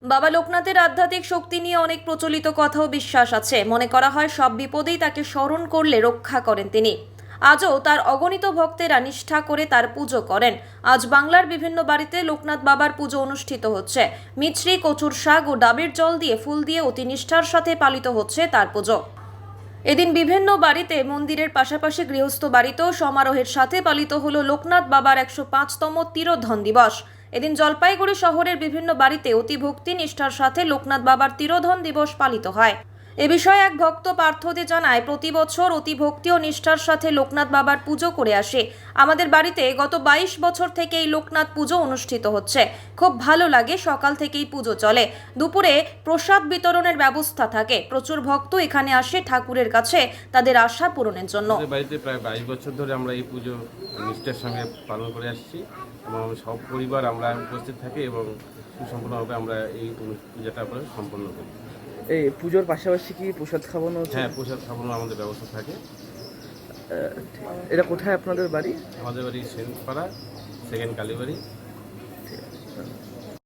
বাবা লোকনাথের আধ্যাত্মিক শক্তি নিয়ে অনেক প্রচলিত কথা ও বিশ্বাস আছে। মনে করা হয় সব বিপদেই তাকে স্মরণ করলে রক্ষা করেন তিনি। আজও তার অগণিত ভক্তেরা নিষ্ঠা করে তার পুজো করেন। আজ বাংলার বিভিন্ন বাড়িতে লোকনাথ বাবার পুজো অনুষ্ঠিত হচ্ছে। মিছরি, কচুর শাক ও ডাবের জল দিয়ে, ফুল দিয়ে অতি নিষ্ঠার সাথে পালিত হচ্ছে তার পুজো। এদিন বিভিন্ন বাড়িতে, মন্দিরের পাশাপাশি গৃহস্থ বাড়িতেও সমারোহের সাথে পালিত হলো লোকনাথ বাবার 105তম তিরোধান দিবস। এদিন জলপাইগুড়ি শহরের বিভিন্ন বাড়িতে অতি ভক্তি নিষ্ঠার সাথে লোকনাথ বাবার তিরোধান দিবস পালিত হয়। এ বিষয়ে এক ভক্ত পার্থদে জানায়, প্রতি বছর অতি ভক্তি ও নিষ্ঠার সাথে লোকনাথ বাবার পুজো করে আসে। আমাদের বাড়িতে গত 22 বছর থেকে এই লোকনাথ পুজো অনুষ্ঠিত হচ্ছে। খুব ভালো লাগে, সকাল থেকেই পুজো চলে। দুপুরে প্রসাদ বিতরণের ব্যবস্থা থাকে। প্রচুর ভক্ত এখানে আসে ঠাকুরের কাছে তাদের আশা পূরণের জন্য। আমাদের বাড়িতে প্রায় 22 বছর ধরে আমরা এই পুজো নিষ্ঠার সঙ্গে পালন করে আসছি এবং সব পরিবার আমরা উপস্থিত থাকি এবং সুসম্পূর্ণভাবে আমরা এই পূজাটা আমরা সম্পন্ন করি। এই পুজোর পাশাপাশি কি প্রসাদ খাওয়ানো হচ্ছে? হ্যাঁ, প্রসাদ খাওয়ানোর আমাদের ব্যবস্থা থাকে। এটা কোথায় আপনাদের বাড়ি? আমাদের বাড়ি সেনপাড়া, সেকেন্ড কালীবাড়ি।